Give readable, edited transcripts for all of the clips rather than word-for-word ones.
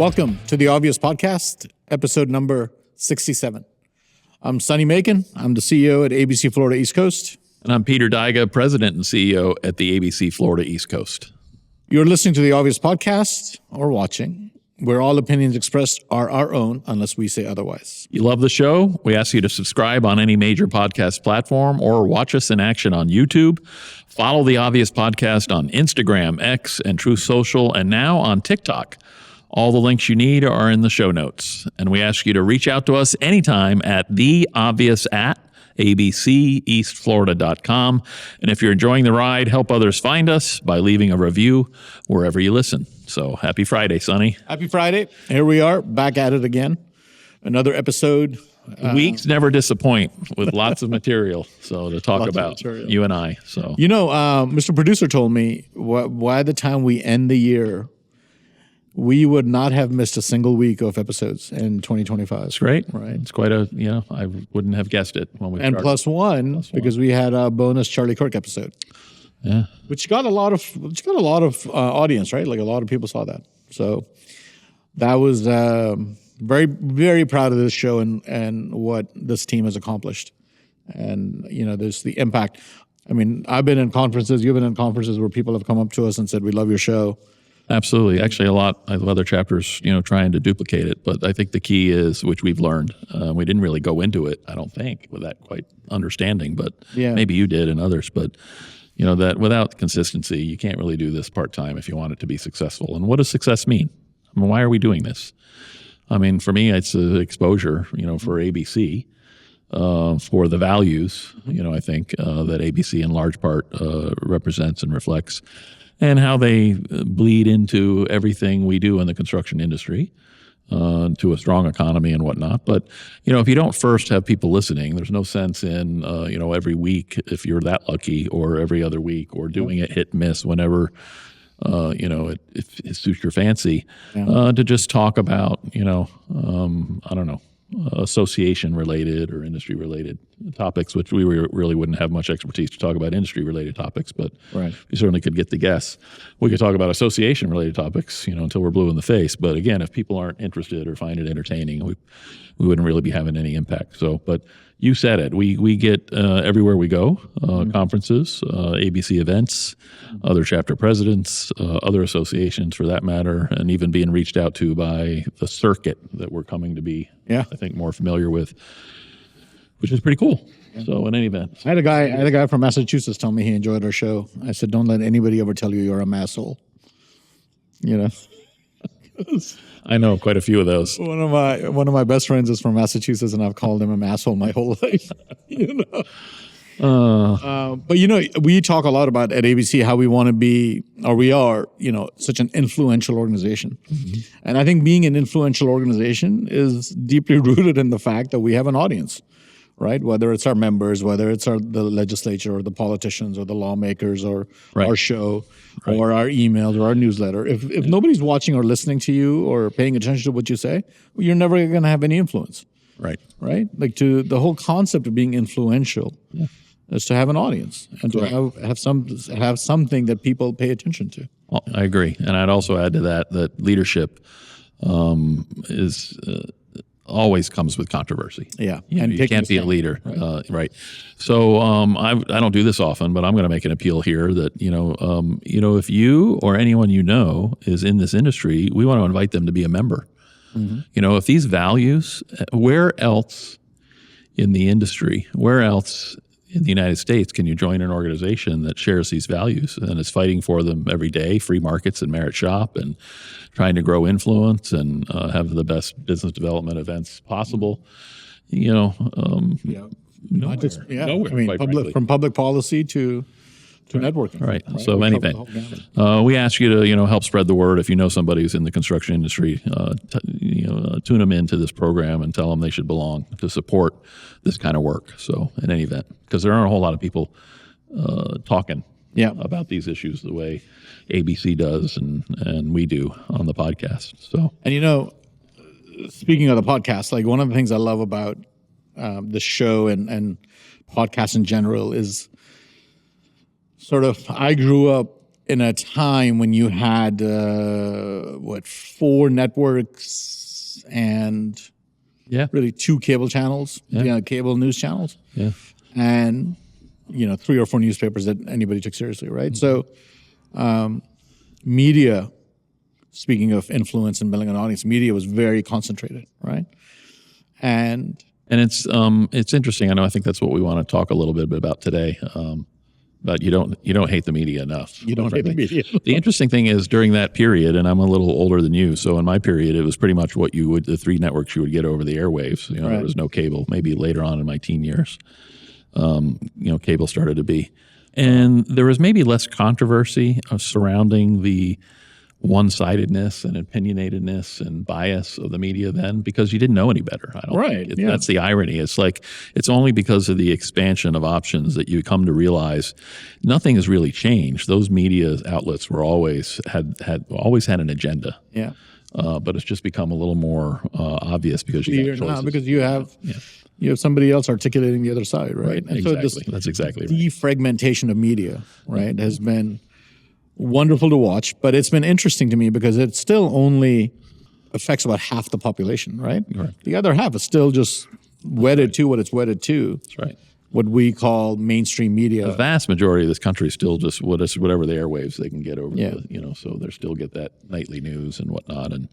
Welcome to the Obvious Podcast, episode number 67. I'm Sonny Macon. I'm the CEO at ABC Florida East Coast. And I'm Peter Dyga, President and CEO at the ABC Florida East Coast. You're listening to the Obvious Podcast or watching, where all opinions expressed are our own unless we say otherwise. You love the show? We ask you to subscribe on any major podcast platform or watch us in action on YouTube. Follow the Obvious Podcast on Instagram, X, and Truth Social, and now on TikTok. All the links you need are in the show notes. And we ask you to reach out to us anytime at theobvious@abceastflorida.com. And if you're enjoying the ride, help others find us by leaving a review wherever you listen. So happy Friday, Sonny. Happy Friday. Here we are, back at it again. Another episode. Weeks never disappoint with lots of material. So to talk about you and I. So Mr. Producer told me by the time we end the year, we would not have missed a single week of episodes in 2025. That's great. Right. It's quite I wouldn't have guessed it when we started. And plus one, because we had a bonus Charlie Kirk episode. Yeah. Which got a lot of audience, right? Like a lot of people saw that. So that was very, very proud of this show and what this team has accomplished. And, there's the impact. I mean, I've been in conferences, you've been in conferences where people have come up to us and said, we love your show. Absolutely. Actually, a lot of other chapters, trying to duplicate it. But I think the key is, which we've learned, we didn't really go into it, I don't think, with that quite understanding. But maybe you did and others. But, that without consistency, you can't really do this part-time if you want it to be successful. And what does success mean? I mean, why are we doing this? I mean, for me, it's exposure, for ABC, for the values, I think that ABC in large part represents and reflects, and how they bleed into everything we do in the construction industry, to a strong economy and whatnot. But, if you don't first have people listening, there's no sense in, every week, if you're that lucky, or every other week, or doing it hit and miss whenever, it suits your fancy, to just talk about, association related or industry related topics, which we really wouldn't have much expertise to talk about industry related topics, but we certainly could get the guess. We could talk about association related topics, until we're blue in the face. But again, if people aren't interested or find it entertaining, we wouldn't really be having any impact. So, but you said it. We get everywhere we go, conferences, ABC events, other chapter presidents, other associations for that matter, and even being reached out to by the circuit that we're coming to be, I think, more familiar with, which is pretty cool. Yeah. So in any event. I had a guy from Massachusetts tell me he enjoyed our show. I said, don't let anybody ever tell you you're a masshole. I know quite a few of those. One of my best friends is from Massachusetts, and I've called him a asshole my whole life. But we talk a lot about at ABC how we want to be, or we are, such an influential organization. Mm-hmm. And I think being an influential organization is deeply rooted in the fact that we have an audience, right? Whether it's our members, whether it's the legislature or the politicians or the lawmakers or our show or our emails or our newsletter. If nobody's watching or listening to you or paying attention to what you say, you're never going to have any influence. Right. Like the whole concept of being influential is to have an audience and to have something that people pay attention to. Well, I agree. And I'd also add to that leadership is always comes with controversy. Yeah. And you can't be a leader. Right. So I don't do this often, but I'm going to make an appeal here that, if you or anyone is in this industry, we want to invite them to be a member. Mm-hmm. If these values, where else in the industry, where else in the United States can you join an organization that shares these values and is fighting for them every day, free markets and merit shop, and trying to grow influence and have the best business development events possible? Nowhere. I mean, from public policy to networking. Right. So anyway, we ask you to, help spread the word. If you know somebody who's in the construction industry, tune them into this program and tell them they should belong to support this kind of work. So in any event, because there aren't a whole lot of people talking about these issues the way ABC does and we do on the podcast. So, and speaking of the podcast, like one of the things I love about the show and podcasts in general is sort of, I grew up in a time when you had 4 networks and really 2 cable channels, cable news channels, and 3 or 4 newspapers that anybody took seriously, right? So, media. Speaking of influence and building an audience, media was very concentrated, right? And it's interesting. I think that's what we want to talk a little bit about today. But you don't hate the media enough. You don't hate the media. The interesting thing is during that period, and I'm a little older than you, so in my period, it was pretty much what the 3 networks you would get over the airwaves. There was no cable. Maybe later on in my teen years, cable started to be, and there was maybe less controversy surrounding the one-sidedness and opinionatedness and bias of the media then, because you didn't know any better. I don't think that's the irony. It's like it's only because of the expansion of options that you come to realize nothing has really changed. Those media outlets were always had an agenda. Yeah. But it's just become a little more obvious because you have somebody else articulating the other side, right? And exactly. So that's exactly right. Defragmentation of media, right, has been wonderful to watch, but it's been interesting to me because it still only affects about half the population, right? The other half is still just wedded to what it's wedded to. That's right. What we call mainstream media. The vast majority of this country is still just whatever the airwaves they can get over. So they still get that nightly news and whatnot. And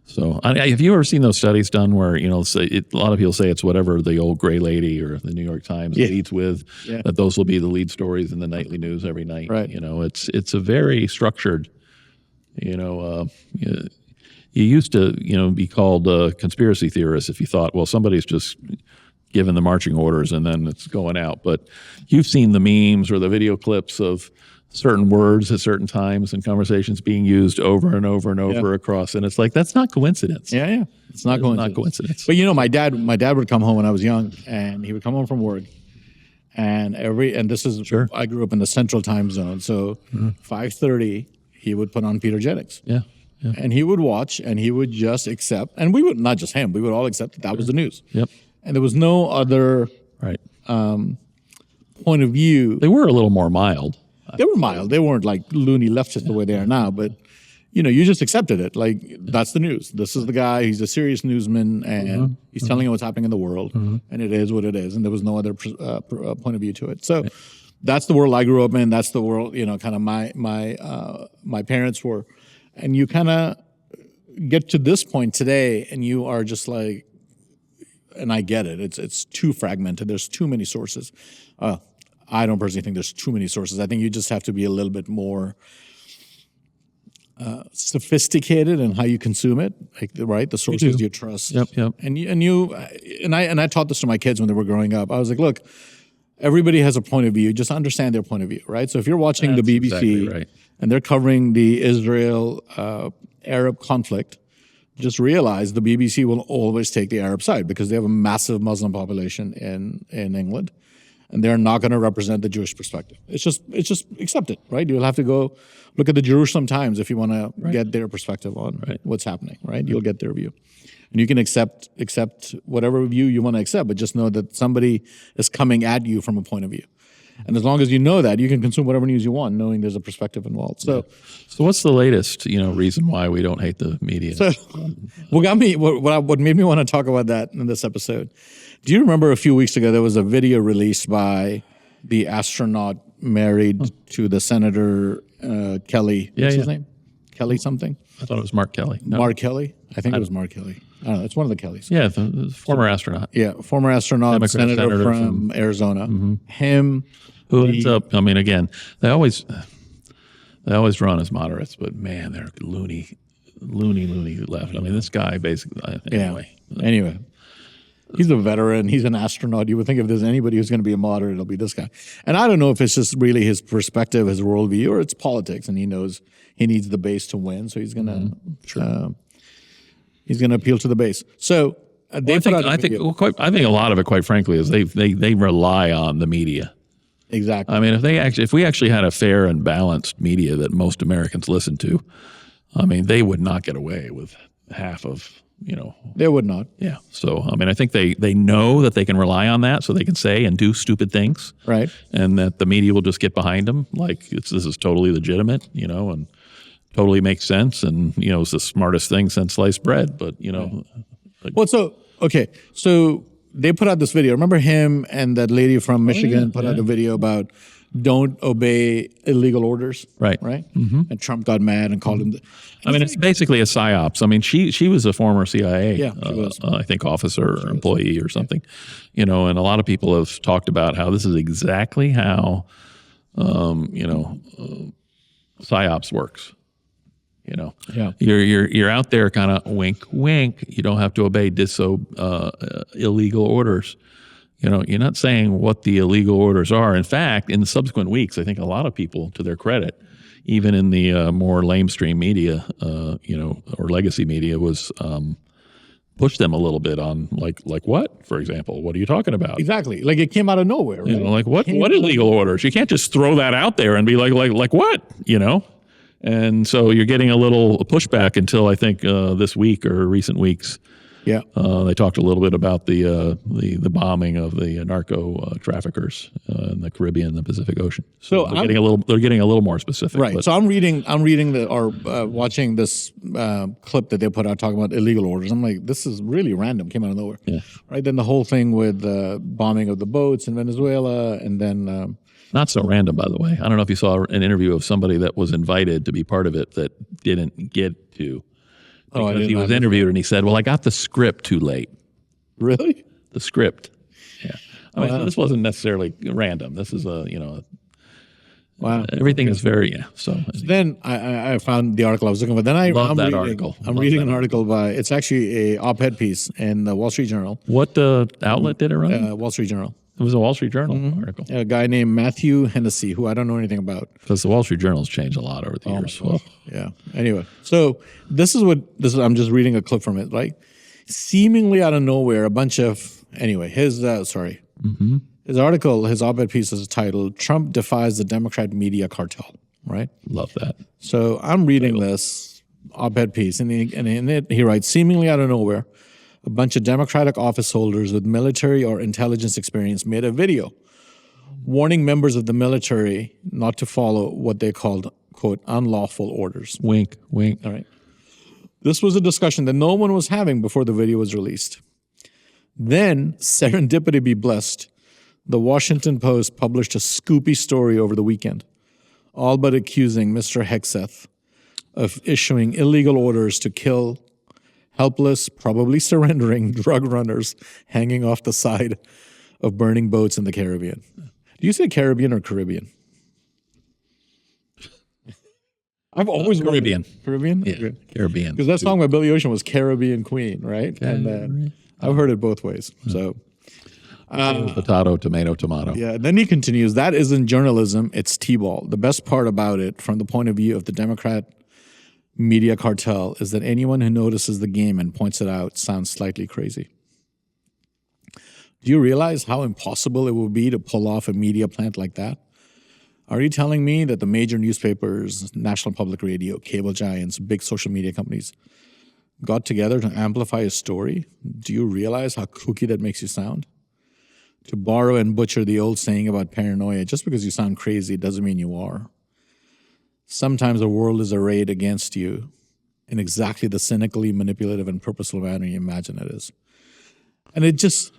so, have you ever seen those studies done where a lot of people say it's whatever the old gray lady or the New York Times leads with, that those will be the lead stories in the nightly news every night. Right. It's a very structured. You used to be called conspiracy theorists if you thought, well, somebody's just given the marching orders and then it's going out. But you've seen the memes or the video clips of certain words at certain times and conversations being used over and over and over across, and it's like that's not coincidence. It's not coincidence. But my dad would come home when I was young, and he would come home from work, and I grew up in the Central Time Zone, so 5:30 he would put on Peter Jennings, and he would watch, and he would just accept, and we would not just him, we would all accept that was the news, and there was no other point of view. They were a little more mild. They were mild. They weren't like loony leftists the way they are now, but you just accepted it. Like that's the news. This is the guy. He's a serious newsman, and he's telling you what's happening in the world, and it is what it is. And there was no other point of view to it. So that's the world I grew up in. That's the world kind of my parents were, and you kind of get to this point today, and you are just like, and I get it. It's too fragmented. There's too many sources. I don't personally think there's too many sources. I think you just have to be a little bit more sophisticated in how you consume it, the sources you trust. Yep. And I taught this to my kids when they were growing up. I was like, look, everybody has a point of view. Just understand their point of view, right? So if you're watching the BBC and they're covering the Israel Arab conflict, just realize the BBC will always take the Arab side because they have a massive Muslim population in England. And they're not going to represent the Jewish perspective. It's just accept it, right? You'll have to go look at the Jerusalem Times if you want to get their perspective on what's happening, right? You'll get their view. And you can accept whatever view you want to accept, but just know that somebody is coming at you from a point of view. And as long as you know that, you can consume whatever news you want, knowing there's a perspective involved. So what's the latest, reason why we don't hate the media? So what made me want to talk about that in this episode? Do you remember a few weeks ago there was a video released by the astronaut married to the Senator Kelly? What's his name? Kelly something? I thought it was Mark Kelly. No. Mark Kelly? I think it was Mark Kelly. I don't know. It's one of the Kellys. Yeah, the former astronaut. Yeah, former astronaut, senator from Arizona. Him. Who ends up, again, they always run as moderates, but man, they're loony left. This guy basically, Anyway. He's a veteran. He's an astronaut. You would think if there's anybody who's going to be a moderate, it'll be this guy. And I don't know if it's just really his perspective, his worldview, or it's politics, and he knows he needs the base to win, so he's going to appeal to the base. So I think a lot of it, quite frankly, is they rely on the media. Exactly. If we actually had a fair and balanced media that most Americans listen to, they would not get away with half of They would not. Yeah. So, I mean, I think they know that they can rely on that, so they can say and do stupid things. Right. And that the media will just get behind them. Like, this is totally legitimate, and totally makes sense. And, it's the smartest thing since sliced bread. But, Well, so they put out this video. Remember him and that lady from Michigan put out a video about don't obey illegal orders. Right. Right. Mm-hmm. And Trump got mad and called him. It's basically a psyops. I mean, she was a former CIA, she was. I think, officer or employee or something, and a lot of people have talked about how this is exactly how, psyops works. You're out there kind of wink, wink. You don't have to obey illegal orders. You're not saying what the illegal orders are. In fact, in the subsequent weeks, I think a lot of people, to their credit, even in the more lamestream media, or legacy media, was pushed them a little bit on like what, for example, what are you talking about? Exactly, like it came out of nowhere. Right? Like what illegal orders? You can't just throw that out there and be like what, And so you're getting a little pushback until I think this week or recent weeks. Yeah, they talked a little bit about the bombing of the narco traffickers in the Caribbean and the Pacific Ocean. So they're getting a little more specific. Right. So I'm reading watching this clip that they put out talking about illegal orders. I'm like, this is really random. Came out of nowhere. Yeah. Right. Then the whole thing with bombing of the boats in Venezuela, and then. Not so random, by the way. I don't know if you saw an interview of somebody that was invited to be part of it that didn't get to. Because he was interviewed and he said, well, I got the script too late. Really? The script. Yeah. I mean, so this wasn't necessarily random. This is wow. Everything is very, So then I found the article I was looking for. Then I'm reading article. I'm reading an article it's actually a op-ed piece in the Wall Street Journal. What outlet did it run? Wall Street Journal. It was a Wall Street Journal article. A guy named Matthew Hennessy, who I don't know anything about. Because the Wall Street Journal's changed a lot over the years. Well, yeah. Anyway, so this is. I'm just reading a clip from it. Right, seemingly out of nowhere, a bunch of his his article, his op-ed piece is titled "Trump Defies the Democrat Media Cartel." Right. Love that. So I'm reading this op-ed piece, and in it he writes, seemingly out of nowhere, a bunch of Democratic office holders with military or intelligence experience made a video warning members of the military not to follow what they called, quote, unlawful orders. Wink, wink. All right. This was a discussion that no one was having before the video was released. Then, serendipity be blessed, the Washington Post published a scoopy story over the weekend, all but accusing Mr. Hegseth of issuing illegal orders to kill helpless, probably surrendering drug runners hanging off the side of burning boats in the Caribbean. Do you say Caribbean or Caribbean? I've always Caribbean. Caribbean? Yeah, Caribbean. Because that song by Billy Ocean was Caribbean Queen, right? And I've heard it both ways. So, potato, tomato. Yeah. And then he continues, that isn't journalism, it's T-ball. The best part about it, from the point of view of the Democrat media cartel, is that anyone who notices the game and points it out sounds slightly crazy. Do you realize how impossible it would be to pull off a media plant like that? Are you telling me that the major newspapers, National Public Radio, cable giants, big social media companies got together to amplify a story? Do you realize how kooky that makes you sound? To borrow and butcher the old saying about paranoia, just because you sound crazy doesn't mean you are. Sometimes the world is arrayed against you in exactly the cynically manipulative and purposeful manner you imagine it is. And it just,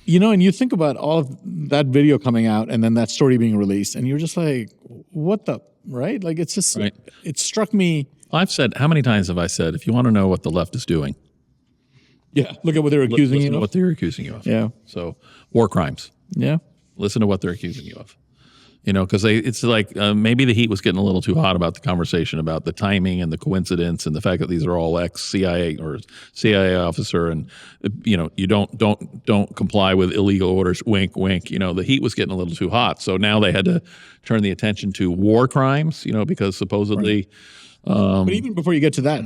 and you think about all of that video coming out and then that story being released, and you're just like, what the, right? Like, it's just, right. It struck me. I've said, how many times have I said, if you want to know what the left is doing? Yeah, look at what they're accusing you of. What they're accusing you of. Yeah. So, war crimes. Yeah. Listen to what they're accusing you of. Because it's like maybe the heat was getting a little too hot about the conversation about the timing and the coincidence and the fact that these are all ex-CIA or CIA officer, and you don't comply with illegal orders. Wink, wink. The heat was getting a little too hot, so now they had to turn the attention to war crimes. Because supposedly, but even before you get to that,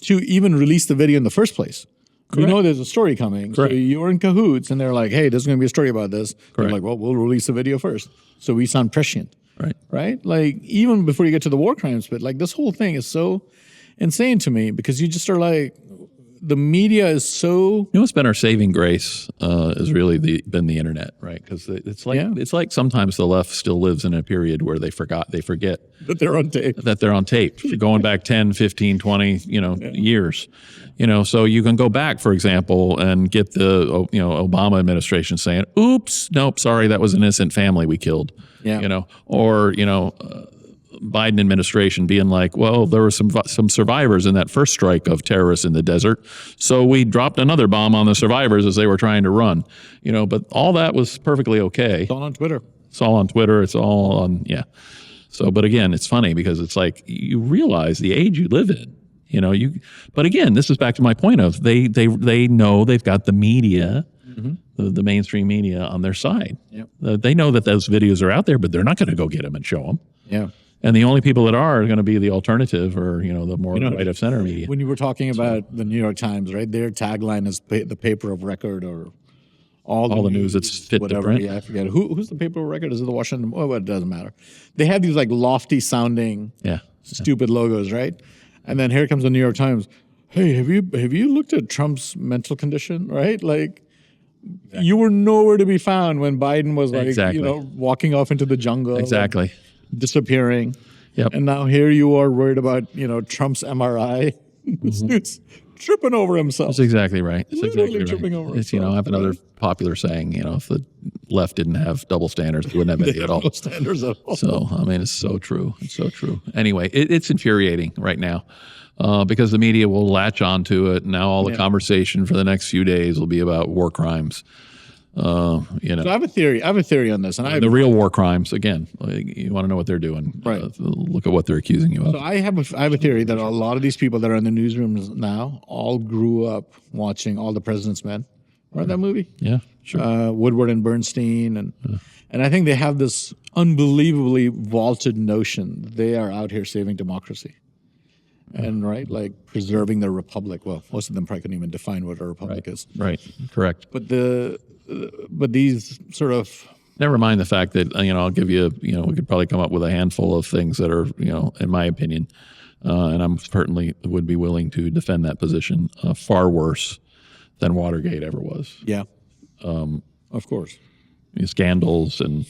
to even release the video in the first place. Correct. You know there's a story coming. Correct. So you're in cahoots, and they're like, hey, there's going to be a story about this. They're like, well, we'll release the video first. So we sound prescient. Right? Like, even before you get to the war crimes bit, like, this whole thing is so insane to me, because you just are like, the media is so. You know what's been our saving grace is really been the internet, right? Because it's like sometimes the left still lives in a period where they forget that they're on tape. That they're on tape, going back 10, 15, 20, years. So you can go back, for example, and get the Obama administration saying, "Oops, nope, sorry, that was an innocent family we killed." Yeah. Or Biden administration being like, well, there were some survivors in that first strike of terrorists in the desert, so we dropped another bomb on the survivors as they were trying to run. But all that was perfectly okay. It's all on Twitter. It's all on Twitter. It's all on, yeah. So, but again, it's funny because it's like you realize the age you live in. But again, this is back to my point of they know they've got the media, the mainstream media on their side. Yep. They know that those videos are out there, but they're not going to go get them and show them. Yeah. And the only people that are going to be the alternative or, the more right of center media. When you were talking about the New York Times, right? Their tagline is the paper of record, or all the news that's fit to print. Yeah, I forget. Who's the paper of record? Is it the Washington? Oh, it doesn't matter. They have these like lofty sounding, stupid logos, right? And then here comes the New York Times. Hey, have you looked at Trump's mental condition, right? Like, you were nowhere to be found when Biden was like, walking off into the jungle. Exactly. Disappearing. Yep. And now here you are worried about, Trump's MRI. This dude's tripping over himself. That's exactly right. That's Literally exactly tripping over himself. I have another popular saying, if the left didn't have double standards, they wouldn't have any at all. No standards at all. So, it's so true. It's so true. Anyway, it's infuriating right now because the media will latch onto it. Now all the conversation for the next few days will be about war crimes. So I have a theory. on this, and the real war crimes. Again, you want to know what they're doing. Right. Look at what they're accusing you of. So I have a theory that a lot of these people that are in the newsrooms now all grew up watching All the President's Men. Remember that movie? Yeah, sure. Woodward and Bernstein, and I think they have this unbelievably vaulted notion that they are out here saving democracy. And like preserving the republic. Well, most of them probably couldn't even define what a republic is. Right. Correct. But these sort of. Never mind the fact that I'll give you we could probably come up with a handful of things that are in my opinion, and I'm certainly would be willing to defend that position, far worse than Watergate ever was. Yeah. Of course. Scandals and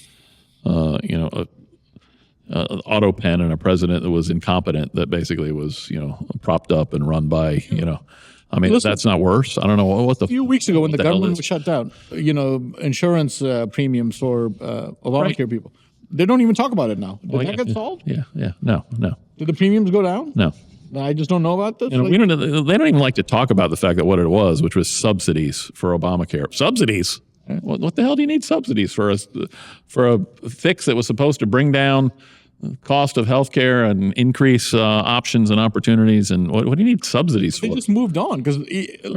auto pen and a president that was incompetent that basically was, propped up and run by, Listen, that's not worse. I don't know what the. A few weeks ago when the government was shut down, insurance premiums for Obamacare people, they don't even talk about it now. Did that get solved? Yeah. No. Did the premiums go down? No. I just don't know about this. They don't even like to talk about the fact that what it was, which was subsidies for Obamacare. Subsidies. What the hell do you need subsidies for? For a fix that was supposed to bring down cost of healthcare and increase options and opportunities, and what do you need subsidies for? They just moved on because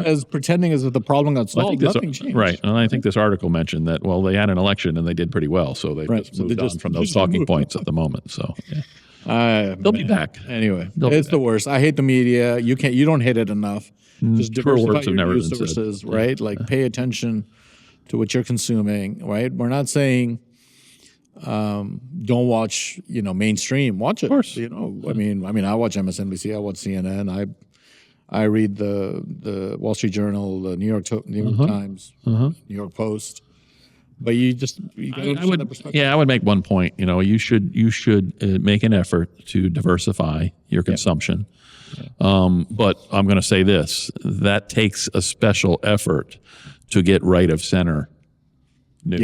as pretending as if the problem got solved, nothing changed. Right, and I think this article mentioned that they had an election and they did pretty well, so they just moved on from those talking points at the moment. So they'll be back anyway. It's the worst. I hate the media. You don't hit it enough. Just diversify your news sources, right? Like pay attention to what you're consuming. Right, we're not saying. Don't watch, mainstream. Watch it. Of course. I watch MSNBC. I watch CNN. I read the Wall Street Journal, the New York Times, New York Post. But I would make one point. You should make an effort to diversify your consumption. Yeah. But I'm going to say this: that takes a special effort to get right of center news.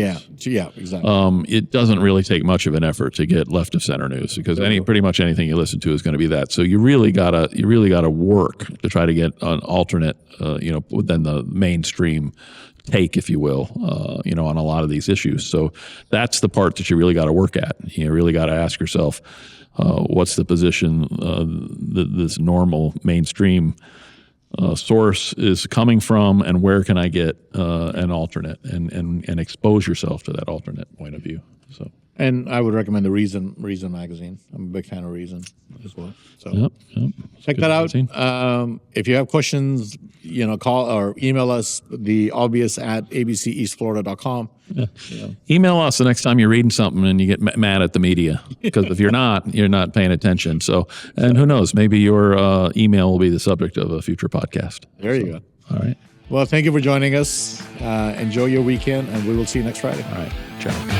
Yeah, exactly. It doesn't really take much of an effort to get left of center news because pretty much anything you listen to is going to be that. So you really gotta work to try to get an alternate, than the mainstream take, if you will, on a lot of these issues. So that's the part that you really got to work at. You really got to ask yourself, what's the position this normal mainstream source is coming from, and where can I get an alternate, and expose yourself to that alternate point of view. So And I would recommend the Reason magazine. I'm a big fan of Reason as well. So check Good that out. magazine. If you have questions, call or email us, theobvious@abceastflorida.com. Email us the next time you're reading something and you get mad at the media, because if you're not paying attention. So, and who knows, maybe your email will be the subject of a future podcast. There you go. All right. Well, thank you for joining us. Enjoy your weekend, and we will see you next Friday. All right. Ciao.